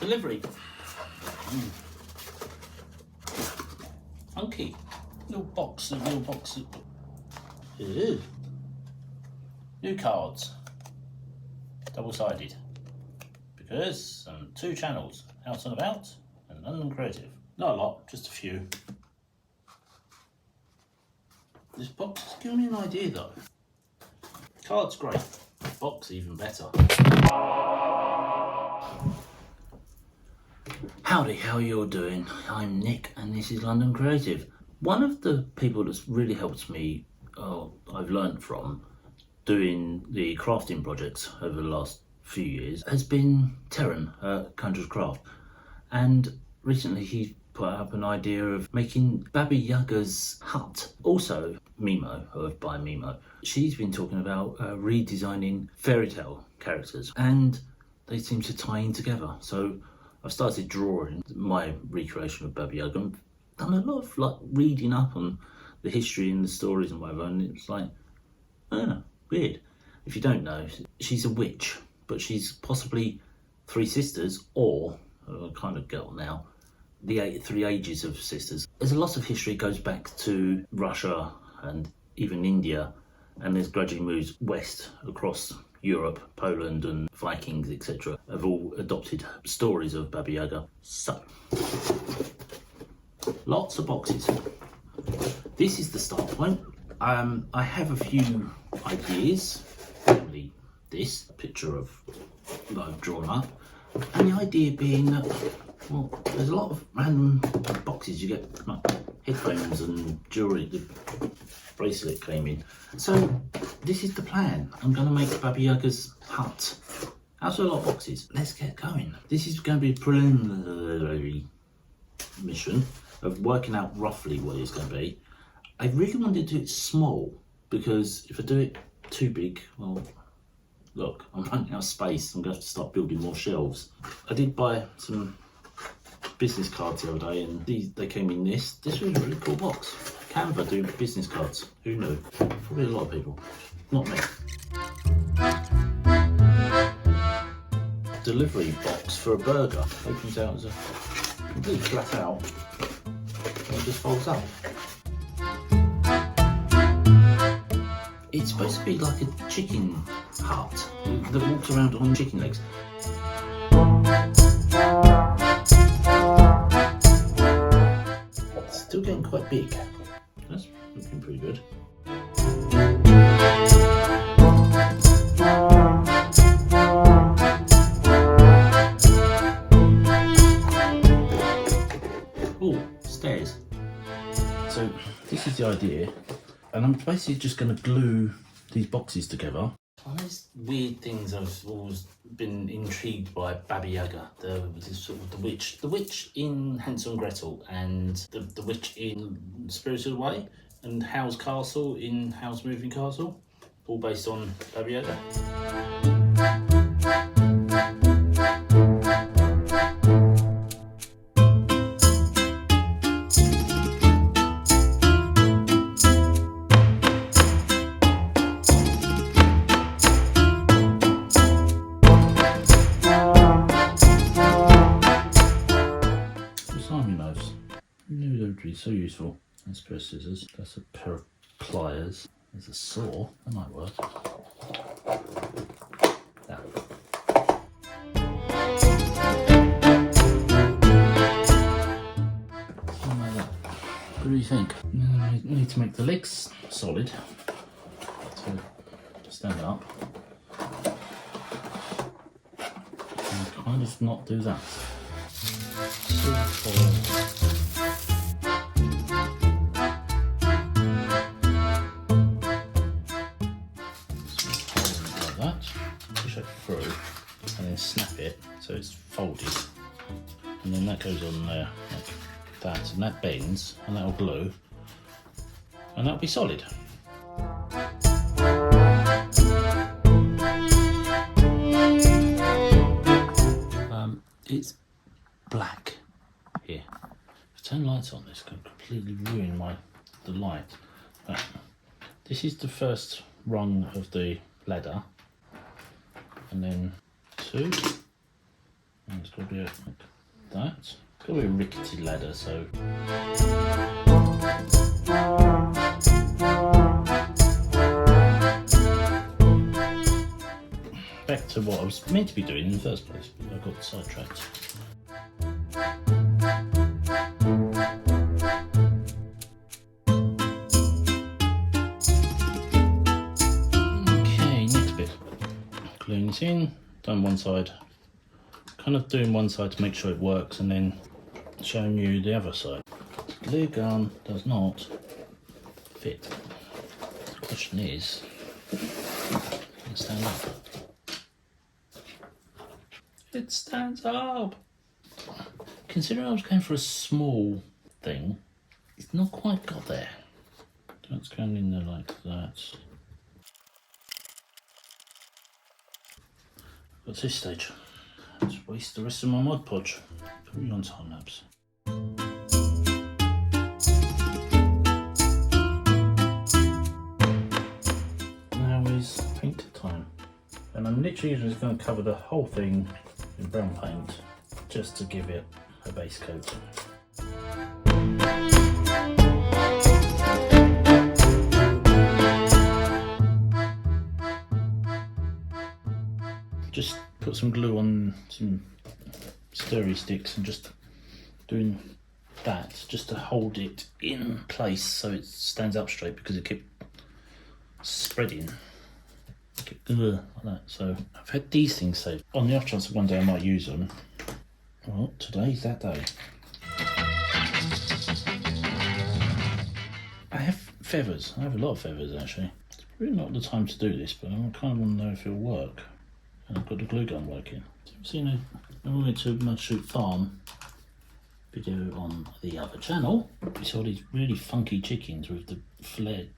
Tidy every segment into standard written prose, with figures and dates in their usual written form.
delivery. Funky. Little box. Ew. New cards. Double-sided. Because 2 channels. Out and About and London Creative. Not a lot, just a few. This box is giving me an idea though. Card's great. Box even better. Howdy, how you all doing? I'm Nick and this is London Creative. One of the people that's really helped me, I've learnt from, doing the crafting projects over the last few years has been Terran, Conjurer's Craft. And recently he put up an idea of making Baba Yaga's hut. Also, Mimo, of by Mimo, she's been talking about redesigning fairy tale characters and they seem to tie in together. So I've started drawing my recreation of Baba Yaga and done a lot of reading up on the history and the stories and whatever, and it's like, weird. If you don't know, she's a witch, but she's possibly 3 sisters or a kind of girl now, the 3 ages of sisters. There's a lot of history goes back to Russia and even India, and there's gradually moves west across Europe. Poland and Vikings, etc. have all adopted stories of Baba Yaga. So, lots of boxes. This is the start point. I have a few ideas, namely this picture of that I've drawn up, and the idea being that, well, there's a lot of random boxes. You get like headphones and jewellery. The bracelet came in. So this is the plan. I'm going to make Baba Yaga's hut. Also a lot of boxes. Let's get going. This is going to be a preliminary mission of working out roughly what it's going to be. I really wanted to do it small because if I do it too big, well, look, I'm running out of space. I'm going to have to start building more shelves. I did buy some business cards the other day, and they came in this. This was a really cool box. Canva do business cards. Who knew? Probably a lot of people. Not me. Delivery box for a burger. Opens out as a completely flat out. And it just folds up. It's supposed to be like a chicken hut that walks around on chicken legs. Still getting quite big. That's looking pretty good. Oh, stairs. So this is the idea, and I'm basically just going to glue these boxes together. One of these weird things I've always been intrigued by Baba Yaga, the witch in Hansel Gretel, and the witch in Spirited Away, and How's Castle in How's Moving Castle, all based on Baba Yaga. So useful. That's a pair of scissors. That's a pair of pliers. There's a saw. That might work. That. Something like that. What do you think? I need to make the legs solid. So stand up. And kind of not do that. Through and then snap it so it's folded, and then that goes on there like that, and that bends and that'll glue and that'll be solid. It's black here. If I turn lights on, this can completely ruin the light. Right. This is the first rung of the ladder. And then 2 and it's got to be like that. It's got to be a rickety ladder, so. Back to what I was meant to be doing in the first place, but I got sidetracked. Okay, next bit. Gluing this in, done one side. Kind of doing one side to make sure it works and then showing you the other side. Glue gun does not fit. The question is, can it stand up? It stands up! Considering I was going for a small thing, it's not quite got there. That's going in there like that. What's this stage? Let's waste the rest of my Mod Podge. Put me on time lapse. Now is paint time. And I'm literally just going to cover the whole thing in brown paint just to give it a base coat. Just put some glue on some stirry sticks and just doing that just to hold it in place so it stands up straight, because it kept spreading like that. So I've had these things saved on the off chance that one day I might use them. Well, today's that day. I have feathers. I have a lot of feathers actually. It's really not the time to do this, but I kind of want to know if it'll work. And I've got the glue gun working. So I've seen a Went to Mud Shoot Farm video on the other channel. We saw these really funky chickens with the flared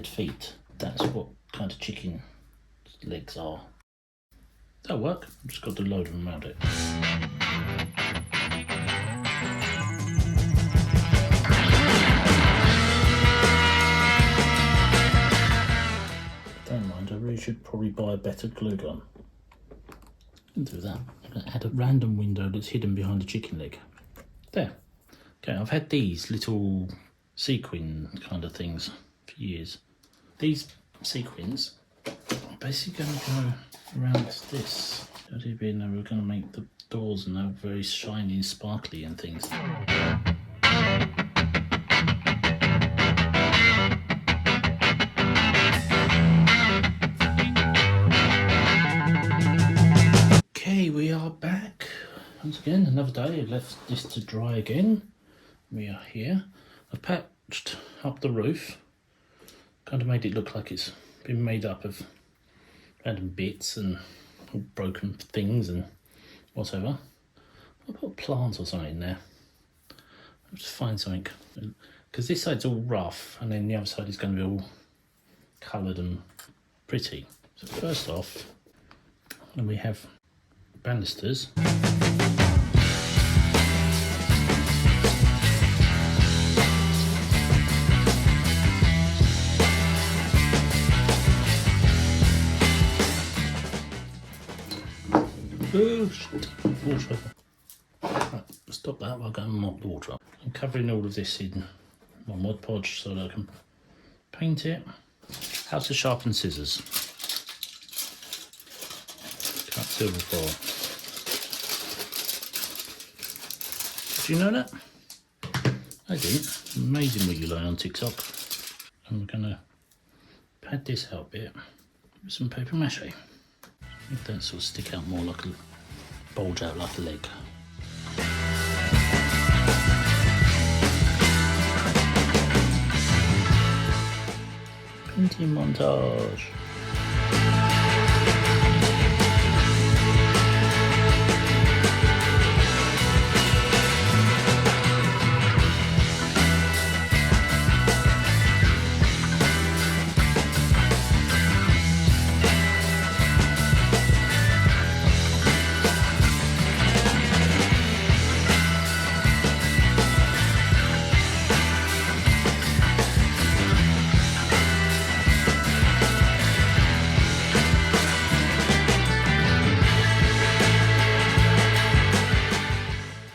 feet. That's what kind of chicken legs are. That'll work. I've just got to load them around it. Don't mind, I really should probably buy a better glue gun. And do that. I'm going to add a random window that's hidden behind the chicken leg. There. Okay, I've had these little sequin kind of things for years. These sequins are basically going to go around this. The idea being that we're going to make the doors now very shiny and sparkly and things. Okay, we are back. Once again, another day. I left this to dry again. We are here. I've patched up the roof. Kind of made it look like it's been made up of random bits and broken things and whatever. I'll put plants or something in there. I'll just find something. Because this side's all rough and then the other side is going to be all coloured and pretty. So first off, then we have banisters. Oh shit, water. Right, stop that while I go and mop the water up. I'm covering all of this in my Mod Podge so that I can paint it. How to sharpen scissors. Cut silver foil. Do you know that? I didn't. Amazing what you learn on TikTok. And we're going to pad this out a bit with some paper mache. Don't sort of stick out more like a bulge out like a leg. Painting montage.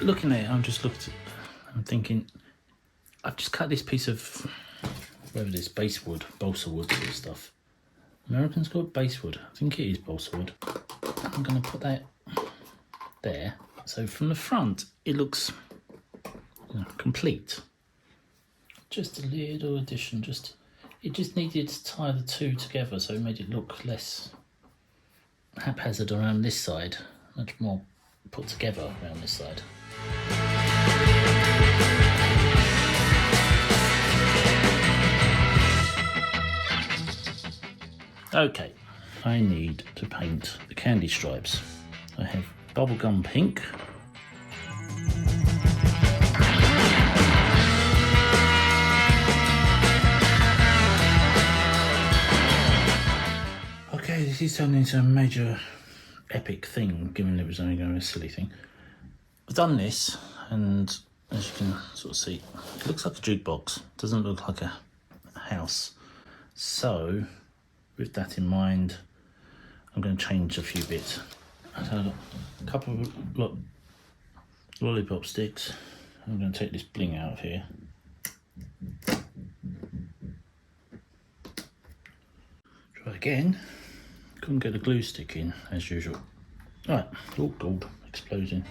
looking at it, I'm thinking, I've just cut this piece of, whatever it is, basswood, balsa wood sort of stuff. Americans call it basswood. I think it is balsa wood. I'm going to put that there. So from the front, it looks complete. Just a little addition. It just needed to tie the two together, so it made it look less haphazard around this side, much more put together around this side. Okay, I need to paint the candy stripes. I have bubblegum pink. Okay, this is turning into a major epic thing, given it was only going to be a silly thing. I've done this, and as you can sort of see, it looks like a jukebox. Doesn't look like a house. So, with that in mind, I'm going to change a few bits. I've got a couple of lollipop sticks. I'm going to take this bling out of here. Try again. Couldn't get the glue stick in, as usual. Right, oh god, exploding.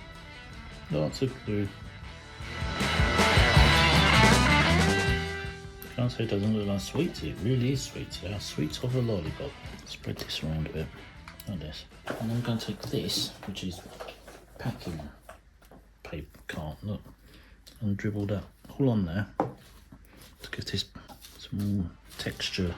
Lots of glue. Can't say it doesn't look like sweets, it really is sweets. They are sweets of a lollipop. Spread this around a bit, like this. And I'm going to take this, which is packing paper carton, look, and dribble that all on there to give this some more texture.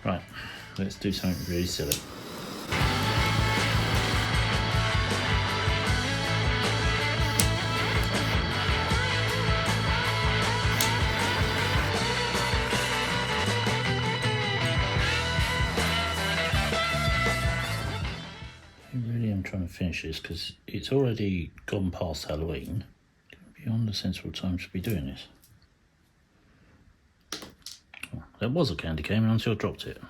Right, let's do something really silly. Trying to finish this because it's already gone past Halloween. Beyond a sensible time to be doing this. Oh, there was a candy cane until I dropped it.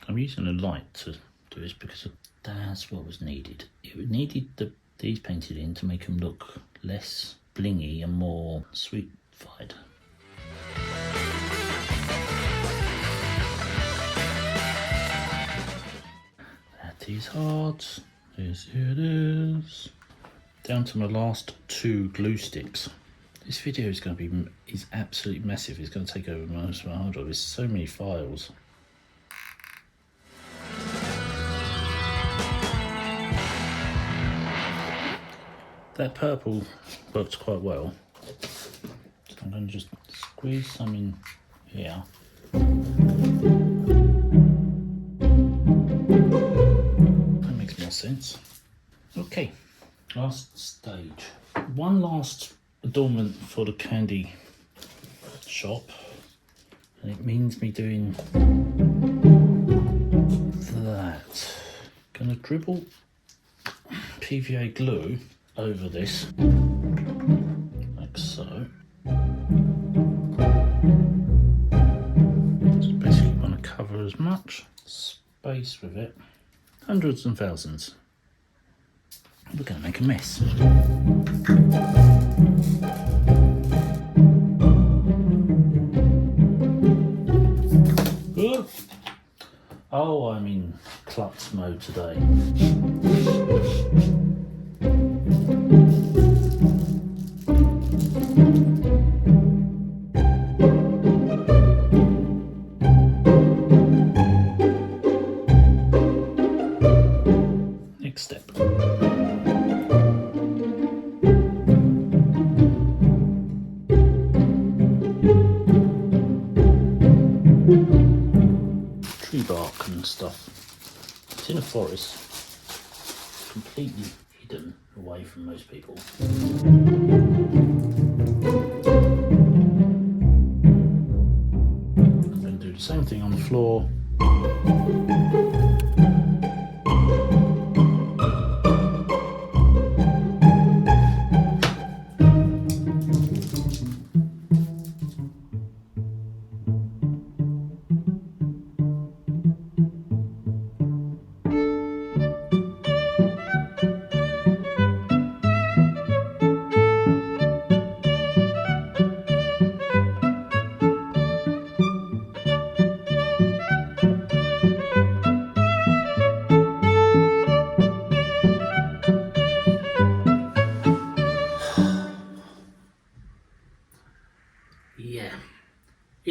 I'm using a light to do this because that's what was needed. It needed these painted in to make them look less blingy and more sweet-fied. That is hard. Yes, it is. Down to my last 2 glue sticks. This video is going to be absolutely massive. It's going to take over most of my hard drive. There's so many files. That purple works quite well. So I'm going to just squeeze some in here. Sense. Okay, last stage. One last adornment for the candy shop, and it means me doing that. Gonna dribble PVA glue over this, like so. Just basically want to cover as much space with it. Hundreds and thousands. We're going to make a mess. Oh, I'm in klutz mode today. Next step. Tree bark and stuff. It's in a forest, completely hidden away from most people. I'm going to do the same thing on the floor.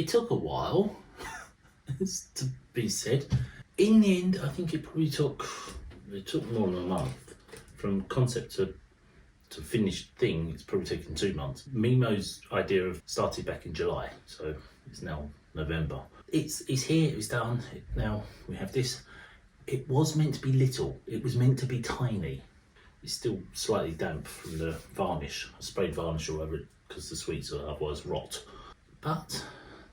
It took a while, it's to be said. In the end, I think it took more than a month. From concept to finished thing, it's probably taken 2 months. Mimo's idea of started back in July, so it's now November. It's here, it's done. Now we have this. It was meant to be little, it was meant to be tiny. It's still slightly damp from the varnish. I sprayed varnish all over it because the sweets will otherwise rot. But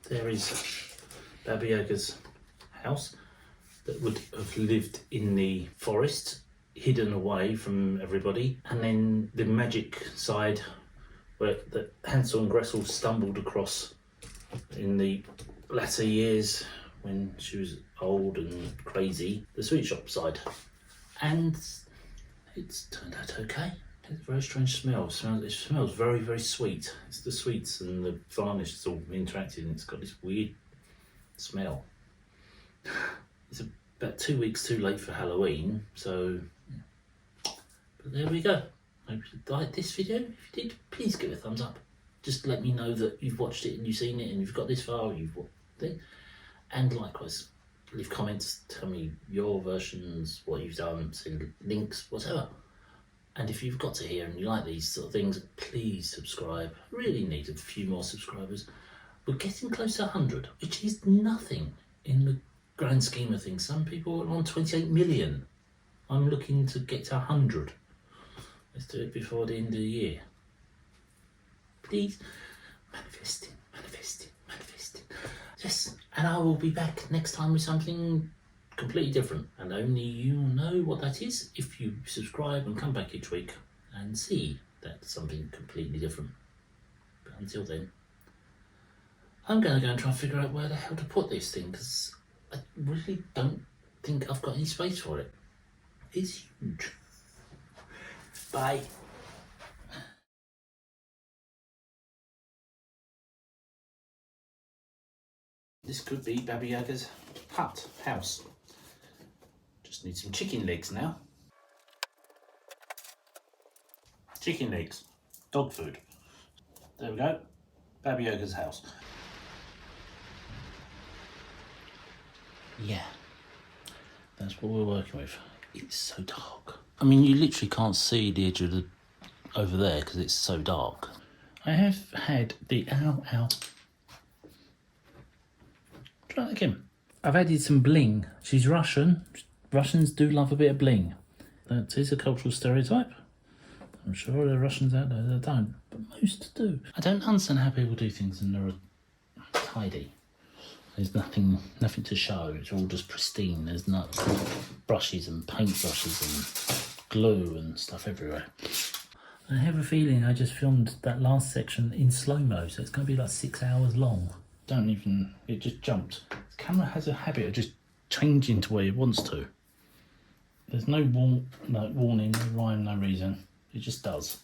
there is Baba Yaga's house that would have lived in the forest, hidden away from everybody, and then the magic side where that Hansel and Gretel stumbled across in the latter years when she was old and crazy, the sweet shop side. And it's turned out okay. It's a very strange smell. It smells very, very sweet. It's the sweets and the varnish that's all interacted, and it's got this weird smell. It's about 2 weeks too late for Halloween, so yeah. But there we go. I hope you liked this video. If you did, please give it a thumbs up. Just let me know that you've watched it and you've seen it and you've got this far, you've watched it. And likewise, leave comments, tell me your versions, what you've done, send links, whatever. And if you've got to here and you like these sort of things, please subscribe. I really need a few more subscribers. We're getting close to 100, which is nothing in the grand scheme of things. Some people are on 28 million. I'm looking to get to 100. Let's do it before the end of the year. Please, manifesting, manifesting, manifesting. Yes, and I will be back next time with something completely different, and only you'll know what that is if you subscribe and come back each week and see that's something completely different. But until then, I'm going to go and try and figure out where the hell to put this thing, because I really don't think I've got any space for it. It's huge. Bye. This could be Baba Yaga's house. Just need some chicken legs now. Chicken legs, dog food. There we go, Baba Yaga's house. Yeah, that's what we're working with. It's so dark. I mean, you literally can't see the edge of over there because it's so dark. I have had the ow. Try that again. I've added some bling. She's Russian. Russians do love a bit of bling. That is a cultural stereotype. I'm sure there are Russians out there that don't, but most do. I don't understand how people do things and they're tidy. There's nothing to show. It's all just pristine. There's no brushes and paintbrushes and glue and stuff everywhere. I have a feeling I just filmed that last section in slow-mo, so it's going to be like 6 hours long. It just jumped. The camera has a habit of just changing to where it wants to. There's no warning, no rhyme, no reason. It just does.